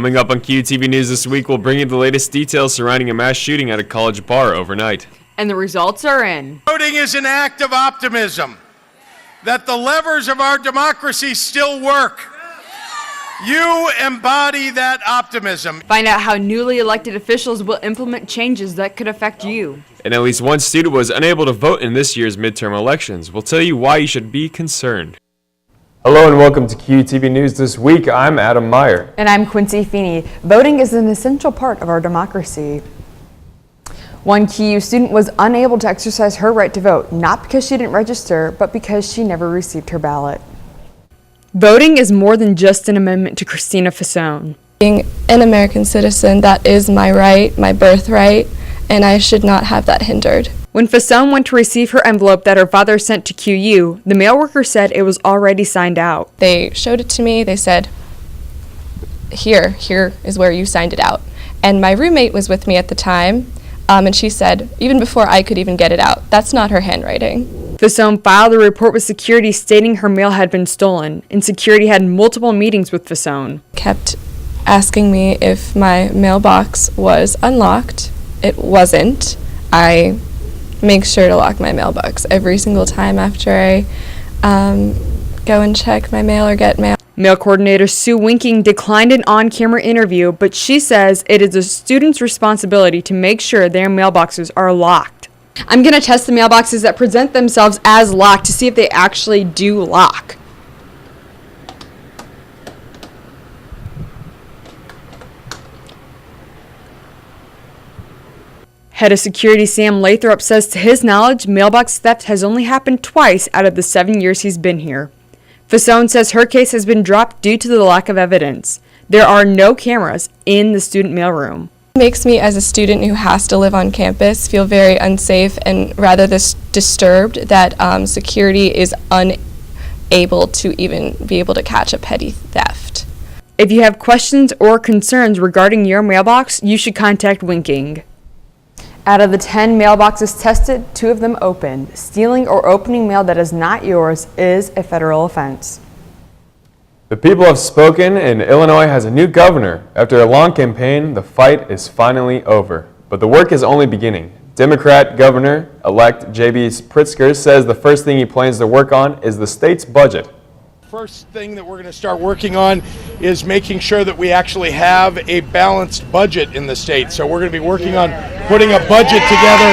Coming up on QUTV News this week, we'll bring you the latest details surrounding a mass shooting at a college bar overnight. And the results are in. Voting is an act of optimism that the levers of our democracy still work. You embody that optimism. Find out how newly elected officials will implement changes that could affect you. And at least one student was unable to vote in this year's midterm elections. We'll tell you why you should be concerned. Hello and welcome to QUTV News This Week. I'm Adam Meyer. And I'm Quincy Feeney. Voting is an essential part of our democracy. One QU student was unable to exercise her right to vote, not because she didn't register, but because she never received her ballot. Voting is more than just an amendment to Christina Fasone. Being an American citizen, that is my right, my birthright, and I should not have that hindered. When Fasone went to receive her envelope that her father sent to QU, the mail worker said it was already signed out. They showed it to me. They said, here is where you signed it out. And my roommate was with me at the time, and she said, even before I could even get it out, that's not her handwriting. Fasone filed a report with security stating her mail had been stolen, and security had multiple meetings with Fasone. Kept asking me if my mailbox was unlocked. It wasn't. I make sure to lock my mailbox every single time after I go and check my mail or get mail. Mail coordinator Sue Winking declined an on-camera interview, but she says it is a student's responsibility to make sure their mailboxes are locked. I'm going to test the mailboxes that present themselves as locked to see if they actually do lock. Head of Security Sam Lathrop says to his knowledge, mailbox theft has only happened twice out of the 7 years he's been here. Fasone says her case has been dropped due to the lack of evidence. There are no cameras in the student mailroom. It makes me, as a student who has to live on campus, feel very unsafe and rather disturbed that security is unable to even be able to catch a petty theft. If you have questions or concerns regarding your mailbox, you should contact Winking. Out of the 10 mailboxes tested, 2 of them opened. Stealing or opening mail that is not yours is a federal offense. The people have spoken, and Illinois has a new governor. After a long campaign, the fight is finally over. But the work is only beginning. Democrat Governor-elect JBs Plan says the first thing he plans to work on is the state's budget. First thing that we're going to start working on is making sure that we actually have a balanced budget in the state. So we're going to be working on putting a budget together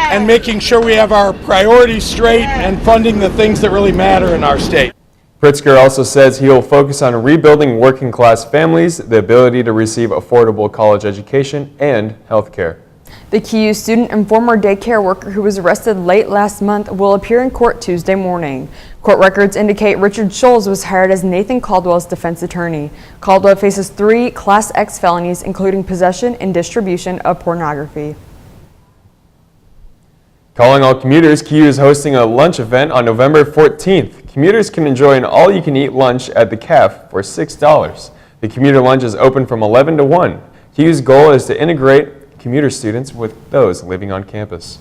and making sure we have our priorities straight and funding the things that really matter in our state. Pritzker also says he will focus on rebuilding working class families, the ability to receive affordable college education, and health care. The QU student and former daycare worker who was arrested late last month will appear in court Tuesday morning. Court records indicate Richard Scholes was hired as Nathan Caldwell's defense attorney. Caldwell faces 3 Class X felonies, including possession and distribution of pornography. Calling all commuters, QU is hosting a lunch event on November 14th. Commuters can enjoy an all-you-can-eat lunch at the CAF for $6. The commuter lunch is open from 11 to 1. QU's goal is to integrate commuter students with those living on campus.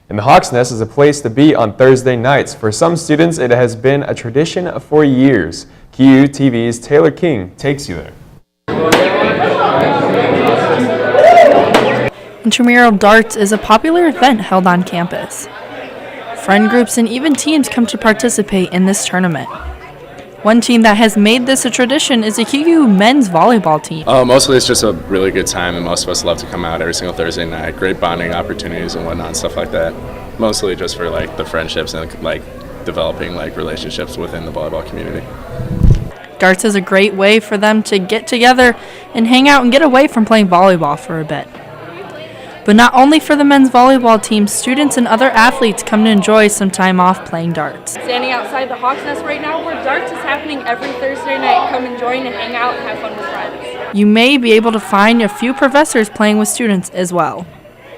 And the Hawks Nest is a place to be on Thursday nights. For some students, it has been a tradition for years. QUTV's Taylor King takes you there. Intramural darts is a popular event held on campus. Friend groups and even teams come to participate in this tournament. One team that has made this a tradition is the QU men's volleyball team. Mostly it's just a really good time, and most of us love to come out every single Thursday night. Great bonding opportunities and whatnot, stuff like that. Mostly just for like the friendships and like developing like relationships within the volleyball community. Darts is a great way for them to get together and hang out and get away from playing volleyball for a bit. But not only for the men's volleyball team, students and other athletes come to enjoy some time off playing darts. Standing outside the Hawks Nest right now where darts is happening every Thursday night. Come and join and hang out and have fun with friends. You may be able to find a few professors playing with students as well.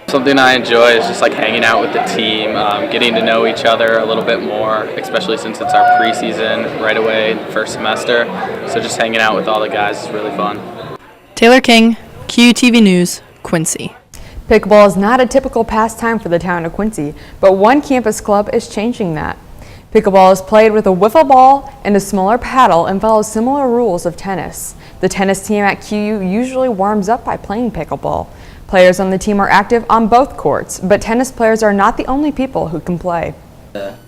Something I enjoy is just like hanging out with the team, getting to know each other a little bit more, especially since it's our preseason right away, first semester. So just hanging out with all the guys is really fun. Taylor King, QUTV News, Quincy. Pickleball is not a typical pastime for the town of Quincy, but one campus club is changing that. Pickleball is played with a wiffle ball and a smaller paddle and follows similar rules of tennis. The tennis team at QU usually warms up by playing pickleball. Players on the team are active on both courts, but tennis players are not the only people who can play.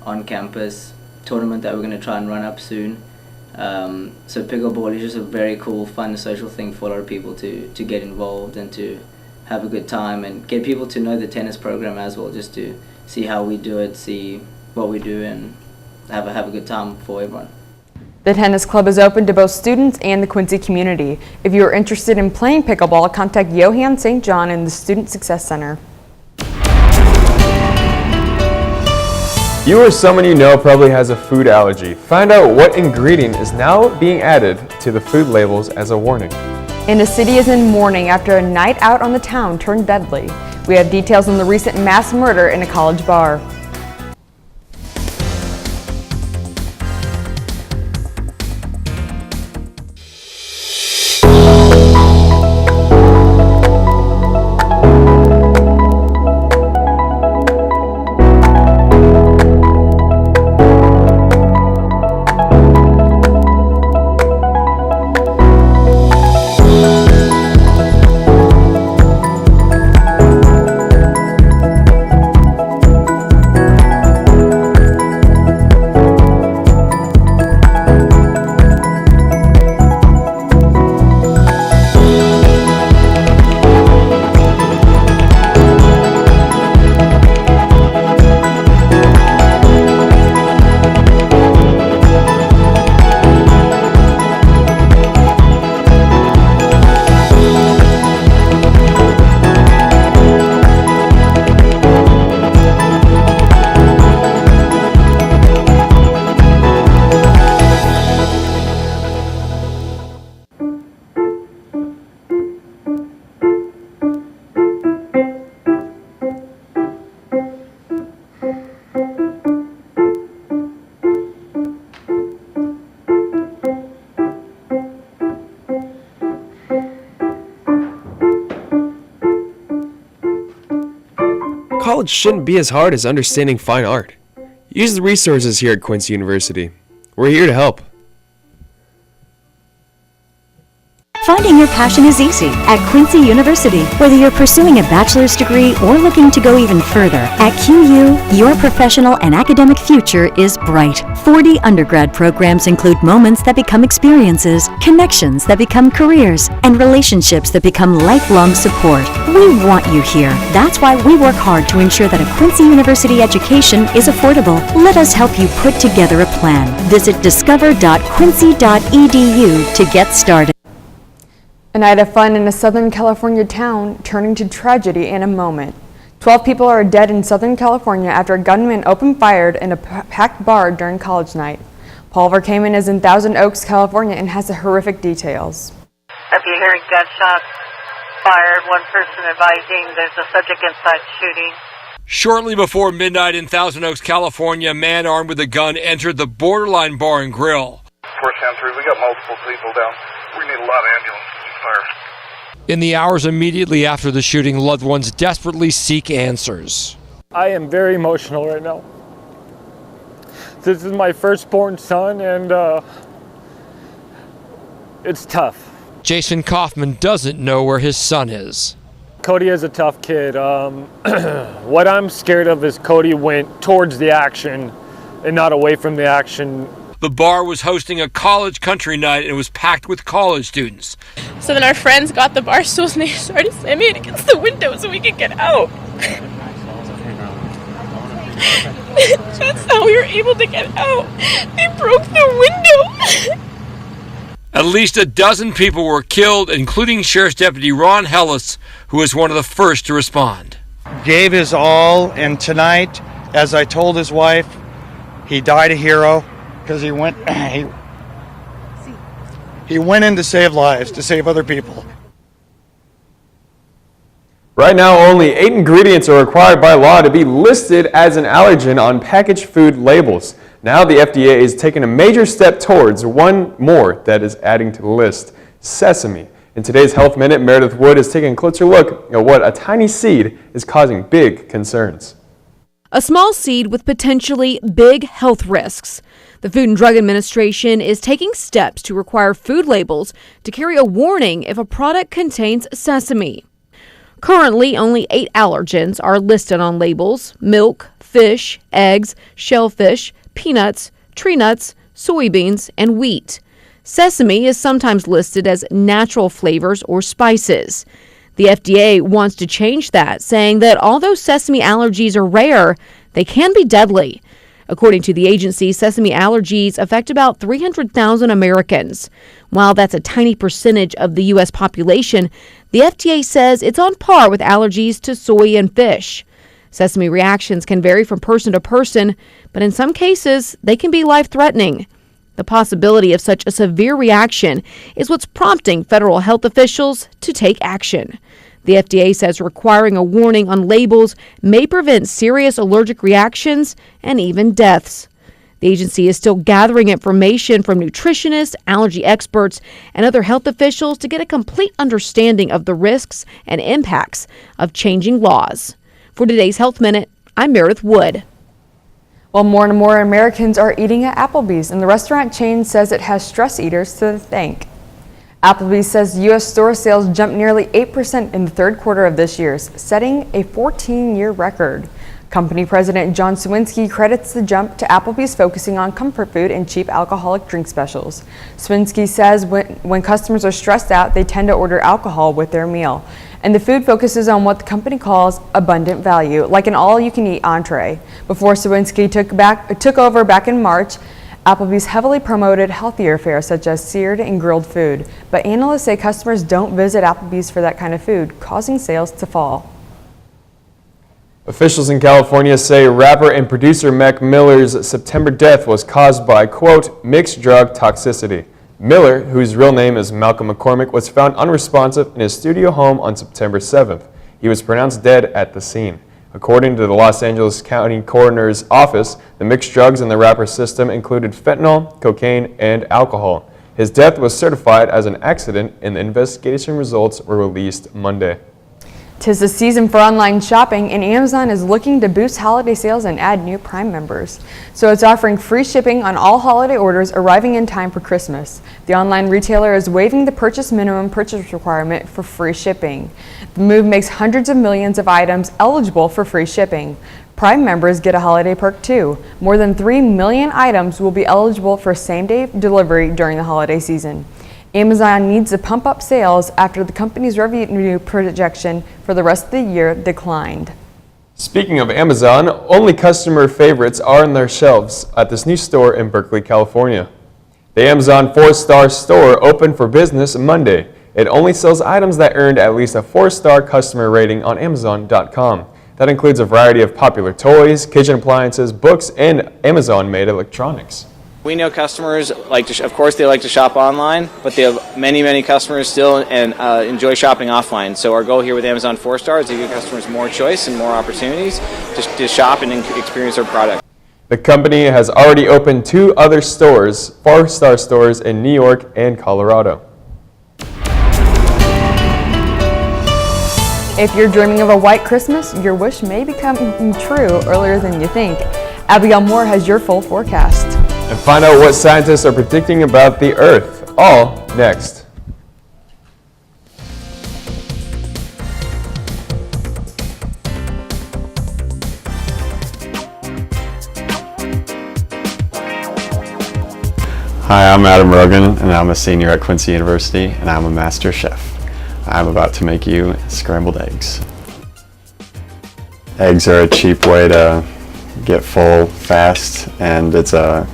On-campus tournament that we're going to try and run up soon. So pickleball is just a very cool, fun, social thing for a lot of people to get involved and to have a good time and get people to know the tennis program as well, just to see how we do it, see what we do, and have a good time for everyone. The tennis club is open to both students and the Quincy community. If you are interested in playing pickleball, contact Johann St. John and the Student Success Center. You or someone you know probably has a food allergy. Find out what ingredient is now being added to the food labels as a warning. And the city is in mourning after a night out on the town turned deadly. We have details on the recent mass murder in a college bar. College shouldn't be as hard as understanding fine art. Use the resources here at Quincy University. We're here to help. Finding your passion is easy at Quincy University. Whether you're pursuing a bachelor's degree or looking to go even further, at QU, your professional and academic future is bright. 40 undergrad programs include moments that become experiences, connections that become careers, and relationships that become lifelong support. We want you here. That's why we work hard to ensure that a Quincy University education is affordable. Let us help you put together a plan. Visit discover.quincy.edu to get started. A night of fun in a Southern California town turning to tragedy in a moment. 12 people are dead in Southern California after a gunman opened fire in a packed bar during college night. Paul Verkaman is in Thousand Oaks, California, and has the horrific details. If you're hearing gunshots fired, one person advising there's a subject inside shooting. Shortly before midnight in Thousand Oaks, California, a man armed with a gun entered the Borderline Bar and Grill. First down through, we got multiple people down. We need a lot of ambulances and fire. In the hours immediately after the shooting, loved ones desperately seek answers. I am very emotional right now. This is my firstborn son, and it's tough. Jason Kaufman doesn't know where his son is. Cody is a tough kid. What I'm scared of is Cody went towards the action and not away from the action. The bar was hosting a college country night and it was packed with college students. So then our friends got the bar stools and they started slamming it against the window so we could get out. That's how we were able to get out. They broke the window. At least a dozen people were killed, including Sheriff's Deputy Ron Hellis, who was one of the first to respond. Gave his all, and tonight, as I told his wife, he died a hero. Because he went in to save lives, to save other people. Right now, only 8 ingredients are required by law to be listed as an allergen on packaged food labels. Now the FDA is taking a major step towards one more that is adding to the list: sesame. In today's Health Minute, Meredith Wood is taking a closer look at what a tiny seed is causing big concerns. a small seed with potentially big health risks. The Food and Drug Administration is taking steps to require food labels to carry a warning if a product contains sesame. Currently, only 8 allergens are listed on labels: milk, fish, eggs, shellfish, peanuts, tree nuts, soybeans, and wheat. Sesame is sometimes listed as natural flavors or spices. The FDA wants to change that, saying that although sesame allergies are rare, they can be deadly. According to the agency, sesame allergies affect about 300,000 Americans. While that's a tiny percentage of the U.S. population, the FDA says it's on par with allergies to soy and fish. Sesame reactions can vary from person to person, but in some cases, they can be life-threatening. The possibility of such a severe reaction is what's prompting federal health officials to take action. The FDA says requiring a warning on labels may prevent serious allergic reactions and even deaths. The agency is still gathering information from nutritionists, allergy experts, and other health officials to get a complete understanding of the risks and impacts of changing laws. For today's Health Minute, I'm Meredith Wood. Well, more and more Americans are eating at Applebee's, and the restaurant chain says it has stress eaters to thank. Applebee's says U.S. store sales jumped nearly 8% in the third quarter of this year, setting a 14-year record. Company President John Swinski credits the jump to Applebee's focusing on comfort food and cheap alcoholic drink specials. Swinski says when customers are stressed out, they tend to order alcohol with their meal. And the food focuses on what the company calls abundant value, like an all-you-can-eat entree. Before Swinski took over back in March, Applebee's heavily promoted healthier fare such as seared and grilled food. But analysts say customers don't visit Applebee's for that kind of food, causing sales to fall. Officials in California say rapper and producer Mac Miller's September death was caused by, quote, mixed drug toxicity. Miller, whose real name is Malcolm McCormick, was found unresponsive in his studio home on September 7th. He was pronounced dead at the scene. According to the Los Angeles County Coroner's Office, the mixed drugs in the rapper's system included fentanyl, cocaine, and alcohol. His death was certified as an accident, and the investigation results were released Monday. 'Tis the season for online shopping, and Amazon is looking to boost holiday sales and add new Prime members. So it's offering free shipping on all holiday orders arriving in time for Christmas. The online retailer is waiving the minimum purchase requirement for free shipping. The move makes hundreds of millions of items eligible for free shipping. Prime members get a holiday perk too. More than 3 million items will be eligible for same-day delivery during the holiday season. Amazon needs to pump up sales after the company's revenue projection for the rest of the year declined. Speaking of Amazon, only customer favorites are on their shelves at this new store in Berkeley, California. The Amazon 4-star store opened for business Monday. It only sells items that earned at least a 4-star customer rating on Amazon.com. That includes a variety of popular toys, kitchen appliances, books, and Amazon-made electronics. We know customers like to, of course, they like to shop online, but they have many customers still and enjoy shopping offline. So our goal here with Amazon 4-star is to give customers more choice and more opportunities to shop and experience our product. The company has already opened 2 other stores, 4-star stores in New York and Colorado. If you're dreaming of a white Christmas, your wish may become true earlier than you think. Abigail Moore has your full forecast. And find out what scientists are predicting about the Earth, all next. Hi, I'm Adam Rogan, and I'm a senior at Quincy University, and I'm a master chef. I'm about to make you scrambled eggs. Eggs are a cheap way to get full fast, and it's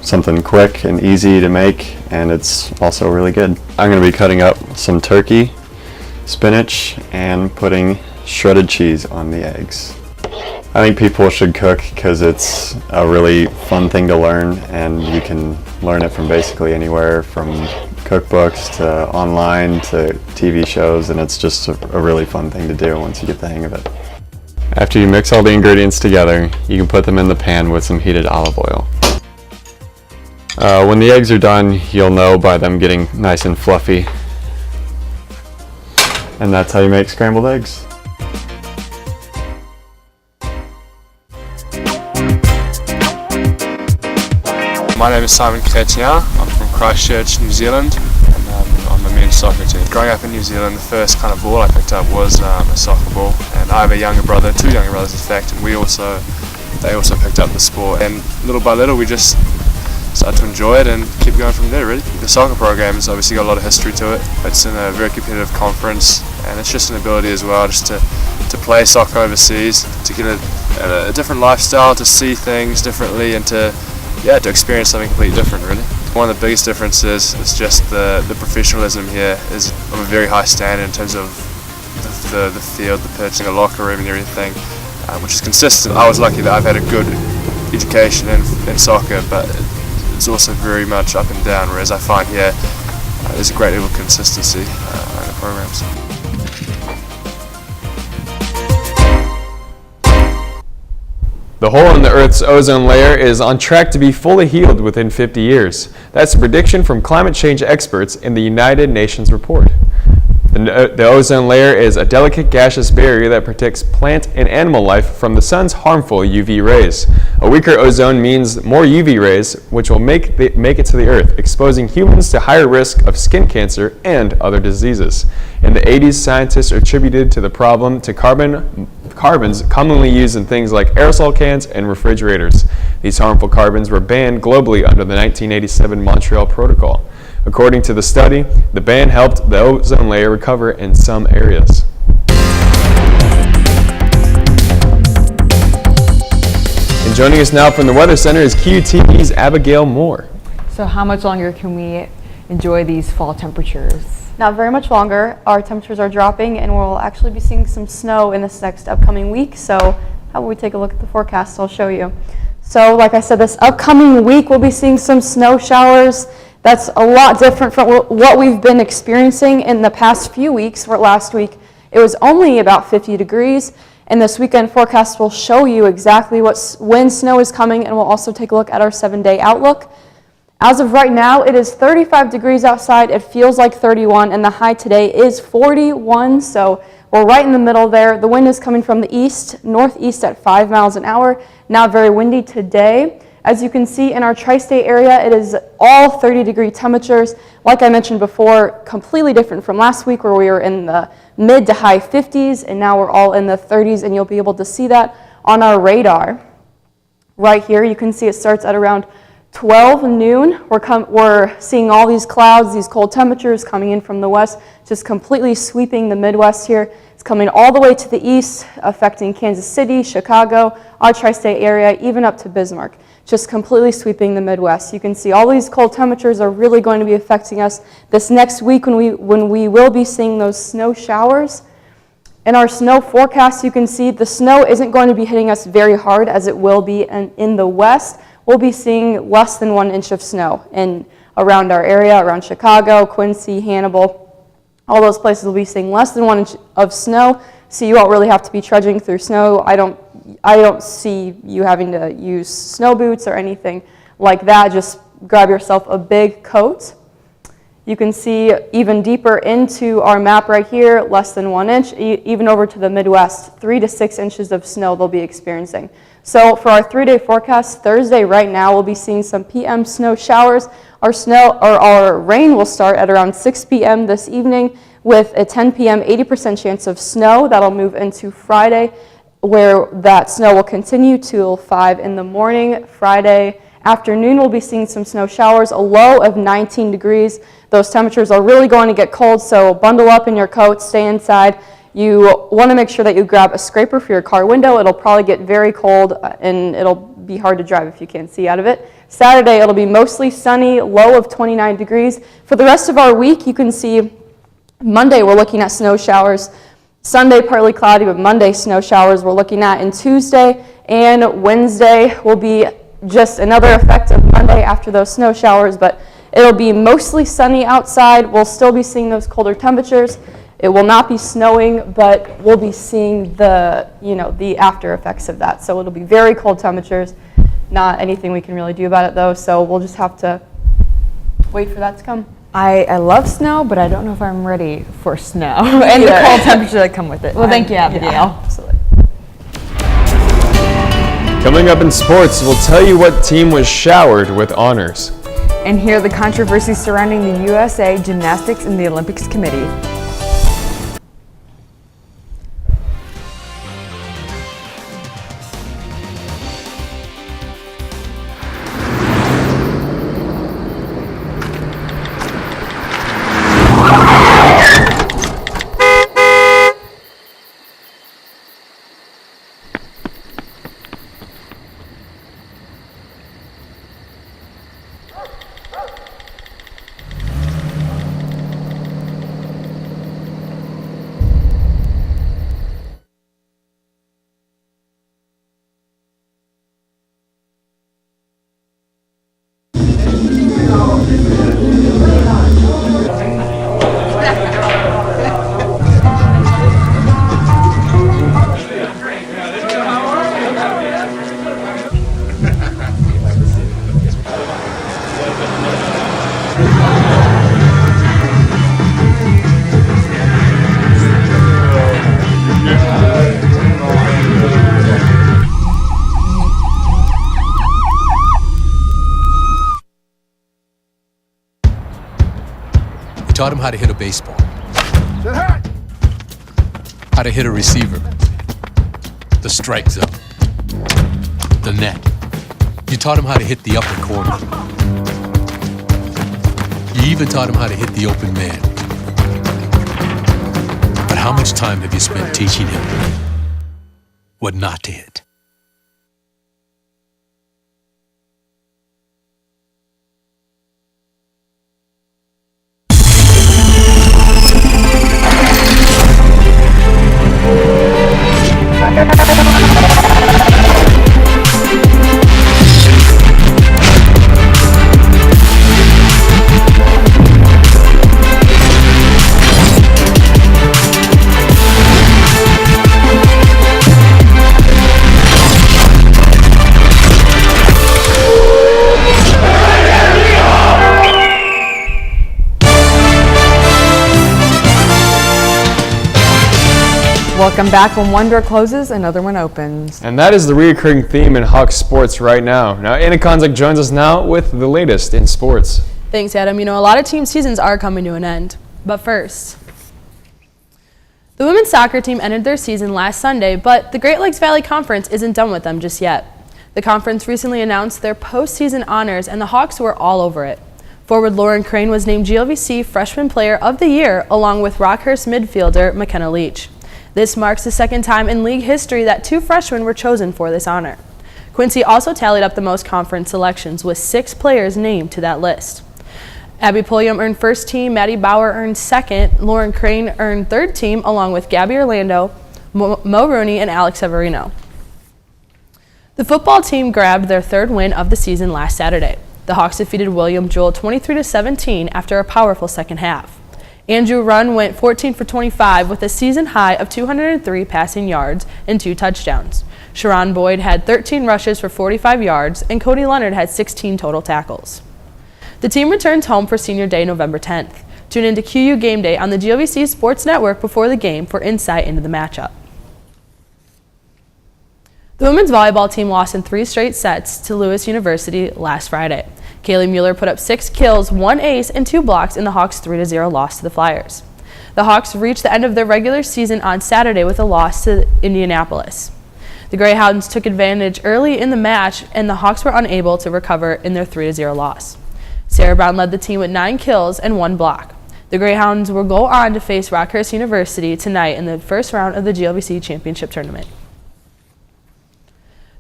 something quick and easy to make, and it's also really good. I'm going to be cutting up some turkey, spinach, and putting shredded cheese on the eggs. I think people should cook because it's a really fun thing to learn, and you can learn it from basically anywhere, from cookbooks to online to TV shows, and it's just a really fun thing to do once you get the hang of it. After you mix all the ingredients together, you can put them in the pan with some heated olive oil. When the eggs are done, you'll know by them getting nice and fluffy. And that's how you make scrambled eggs. My name is Simon Chrétien. I'm from Christchurch, New Zealand, and I'm a men's soccer team. Growing up in New Zealand, the first kind of ball I picked up was a soccer ball, and I have a younger brother, 2 younger brothers in fact, and they also picked up the sport, and little by little we just started to enjoy it and keep going from there really. The soccer program has obviously got a lot of history to it. It's in a very competitive conference, and it's just an ability as well just to play soccer overseas, to get a different lifestyle, to see things differently, and to experience something completely different really. One of the biggest differences is just the professionalism here is of a very high standard in terms of the field, the pitch, the locker room and everything, which is consistent. I was lucky that I've had a good education in soccer, but it's also very much up and down, whereas I find here there's a great level of consistency in the programs. The hole in the Earth's ozone layer is on track to be fully healed within 50 years. That's a prediction from climate change experts in the United Nations report. The ozone layer is a delicate gaseous barrier that protects plant and animal life from the sun's harmful UV rays. A weaker ozone means more UV rays, which will make it to the Earth, exposing humans to higher risk of skin cancer and other diseases. In the 80s, scientists attributed to the problem to carbons commonly used in things like aerosol cans and refrigerators. These harmful carbons were banned globally under the 1987 Montreal Protocol. According to the study, the ban helped the ozone layer recover in some areas. And joining us now from the Weather Center is QUTV's Abigail Moore. So how much longer can we enjoy these fall temperatures? Not very much longer. Our temperatures are dropping, and we'll actually be seeing some snow in this next upcoming week. So how about we take a look at the forecast? I'll show you. So like I said, this upcoming week we'll be seeing some snow showers. That's a lot different from what we've been experiencing in the past few weeks. Where last week it was only about 50 degrees, and this weekend forecast will show you exactly when snow is coming, and we'll also take a look at our 7-day outlook. As of right now, it is 35 degrees outside. It feels like 31, and the high today is 41, so we're right in the middle there. The wind is coming from the east, northeast at 5 miles an hour. Not very windy today. As you can see in our tri-state area, it is all 30-degree temperatures. Like I mentioned before, completely different from last week where we were in the mid to high 50s, and now we're all in the 30s, and you'll be able to see that on our radar. Right here, you can see it starts at around 12 noon. We're seeing all these clouds, these cold temperatures coming in from the west, just completely sweeping the Midwest here. It's coming all the way to the east, affecting Kansas City, Chicago, our tri-state area, even up to Bismarck. Just completely sweeping the Midwest. You can see all these cold temperatures are really going to be affecting us this next week when we will be seeing those snow showers. In our snow forecast, you can see the snow isn't going to be hitting us very hard as it will be in the west. We'll be seeing less than 1 inch of snow around our area, around Chicago, Quincy, Hannibal. All those places will be seeing less than 1 inch of snow, so you won't really have to be trudging through snow. I don't see you having to use snow boots or anything like that. Just grab yourself a big coat. You can see even deeper into our map right here, less than 1 inch, even over to the Midwest, 3 to 6 inches of snow they'll be experiencing. So for our 3-day forecast, Thursday right now, we'll be seeing some PM snow showers. Our rain will start at around 6 p.m. this evening with a 10 p.m. 80% chance of snow. That'll move into Friday, where that snow will continue till 5 in the morning. Friday afternoon, we'll be seeing some snow showers, a low of 19 degrees. Those temperatures are really going to get cold, so bundle up in your coat, stay inside. You want to make sure that you grab a scraper for your car window. It'll probably get very cold, and it'll be hard to drive if you can't see out of it. Saturday, it'll be mostly sunny, low of 29 degrees. For the rest of our week, you can see Monday, we're looking at snow showers. Sunday, partly cloudy, but Monday, snow showers we're looking at. And Tuesday and Wednesday will be just another effect of Monday after those snow showers, but it'll be mostly sunny outside. We'll still be seeing those colder temperatures. It will not be snowing, but we'll be seeing the after effects of that. So it'll be very cold temperatures. Not anything we can really do about it though, so we'll just have to wait for that to come. I love snow, but I don't know if I'm ready for snow and the cold temperatures that come with it. Well, thank you, Abigail. Yeah, absolutely. Coming up in sports, we'll tell you what team was showered with honors. And hear the controversy surrounding the USA Gymnastics and the Olympics Committee. Taught him how to hit a baseball, how to hit a receiver, the strike zone, the net. You taught him how to hit the upper corner. You even taught him how to hit the open man. But how much time have you spent teaching him what not to hit? Welcome back. When one door closes, another one opens. And that is the recurring theme in Hawks sports right now. Now, Anna Konzik joins us now with the latest in sports. Thanks, Adam. You know, a lot of team seasons are coming to an end. But first, the women's soccer team ended their season last Sunday, but the Great Lakes Valley Conference isn't done with them just yet. The conference recently announced their postseason honors, and the Hawks were all over it. Forward Lauren Crane was named GLVC Freshman Player of the Year, along with Rockhurst midfielder McKenna Leach. This marks the second time in league history that two freshmen were chosen for this honor. Quincy also tallied up the most conference selections, with 6 players named to that list. Abby Pulliam earned first team, Maddie Bauer earned second, Lauren Crane earned third team, along with Gabby Orlando, Mo Rooney, and Alex Severino. The football team grabbed their third win of the season last Saturday. The Hawks defeated William Jewell 23-17 after a powerful second half. Andrew Runn went 14 for 25 with a season high of 203 passing yards and 2 touchdowns. Sharon Boyd had 13 rushes for 45 yards, and Cody Leonard had 16 total tackles. The team returns home for Senior Day November 10th. Tune into QU Game Day on the GLVC Sports Network before the game for insight into the matchup. The women's volleyball team lost in 3 straight sets to Lewis University last Friday. Kaylee Mueller put up 6 kills, 1 ace, and 2 blocks in the Hawks' 3-0 loss to the Flyers. The Hawks reached the end of their regular season on Saturday with a loss to Indianapolis. The Greyhounds took advantage early in the match, and the Hawks were unable to recover in their 3-0 loss. Sarah Brown led the team with 9 kills and 1 block. The Greyhounds will go on to face Rockhurst University tonight in the first round of the GLVC Championship Tournament.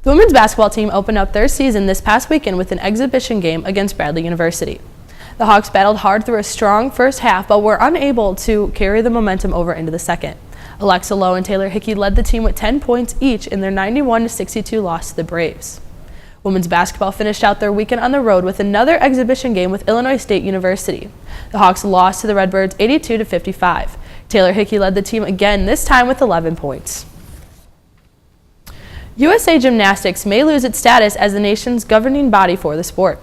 The women's basketball team opened up their season this past weekend with an exhibition game against Bradley University. The Hawks battled hard through a strong first half, but were unable to carry the momentum over into the second. Alexa Lowe and Taylor Hickey led the team with 10 points each in their 91-62 loss to the Braves. Women's basketball finished out their weekend on the road with another exhibition game with Illinois State University. The Hawks lost to the Redbirds 82-55. Taylor Hickey led the team again, this time with 11 points. USA Gymnastics may lose its status as the nation's governing body for the sport.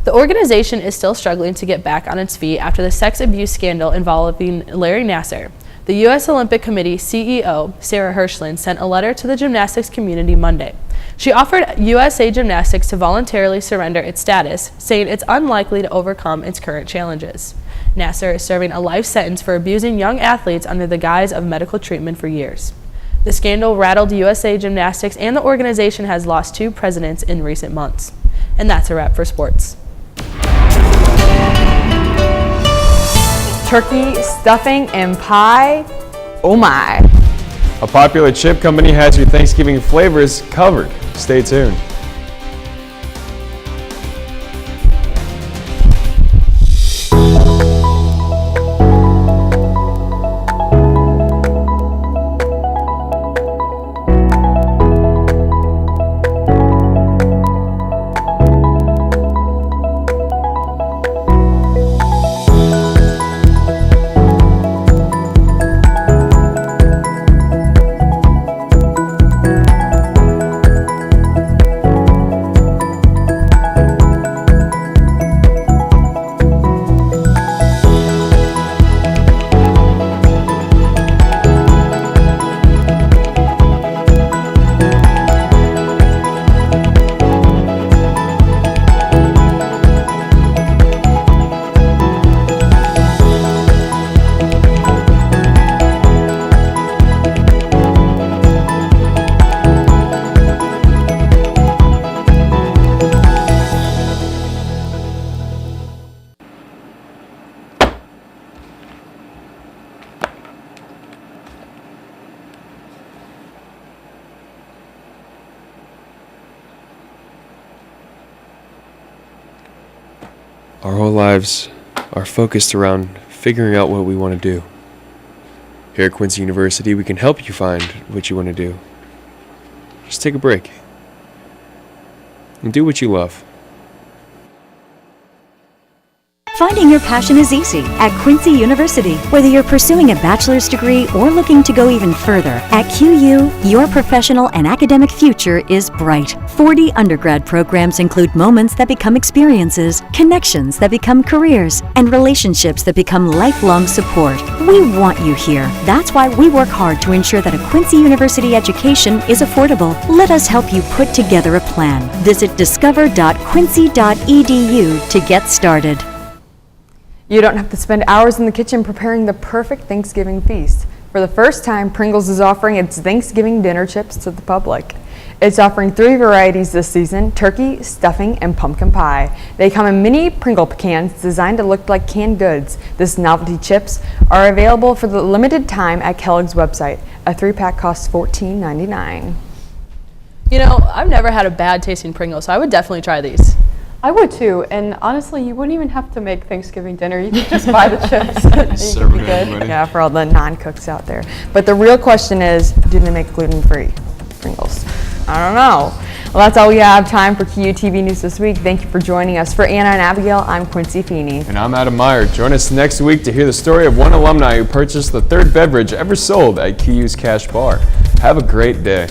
The organization is still struggling to get back on its feet after the sex abuse scandal involving Larry Nassar. The U.S. Olympic Committee CEO, Sarah Hirschland, sent a letter to the gymnastics community Monday. She offered USA Gymnastics to voluntarily surrender its status, saying it's unlikely to overcome its current challenges. Nasser is serving a life sentence for abusing young athletes under the guise of medical treatment for years. The scandal rattled USA Gymnastics, and the organization has lost 2 presidents in recent months. And that's a wrap for sports. Turkey, stuffing, and pie. Oh my. A popular chip company has your Thanksgiving flavors covered. Stay tuned. Our whole lives are focused around figuring out what we want to do. Here at Quincy University, we can help you find what you want to do. Just take a break and do what you love. Finding your passion is easy at Quincy University. Whether you're pursuing a bachelor's degree or looking to go even further, at QU, your professional and academic future is bright. 40 undergrad programs include moments that become experiences, connections that become careers, and relationships that become lifelong support. We want you here. That's why we work hard to ensure that a Quincy University education is affordable. Let us help you put together a plan. Visit discover.quincy.edu to get started. You don't have to spend hours in the kitchen preparing the perfect Thanksgiving feast. For the first time, Pringles is offering its Thanksgiving dinner chips to the public. It's offering 3 varieties this season: turkey, stuffing, and pumpkin pie. They come in mini Pringle cans designed to look like canned goods. This novelty chips are available for the limited time at Kellogg's website. A 3-pack costs $14.99. You know, I've never had a bad tasting Pringle, so I would definitely try these. I would too, and honestly, you wouldn't even have to make Thanksgiving dinner. You could just buy the chips. Serve it to everybody. Yeah, for all the non-cooks out there. But the real question is, do they make gluten-free Pringles? I don't know. Well, that's all we have time for QUTV News this week. Thank you for joining us. For Anna and Abigail, I'm Quincy Feeney. And I'm Adam Meyer. Join us next week to hear the story of one alumni who purchased the 3rd beverage ever sold at QU's Cash Bar. Have a great day.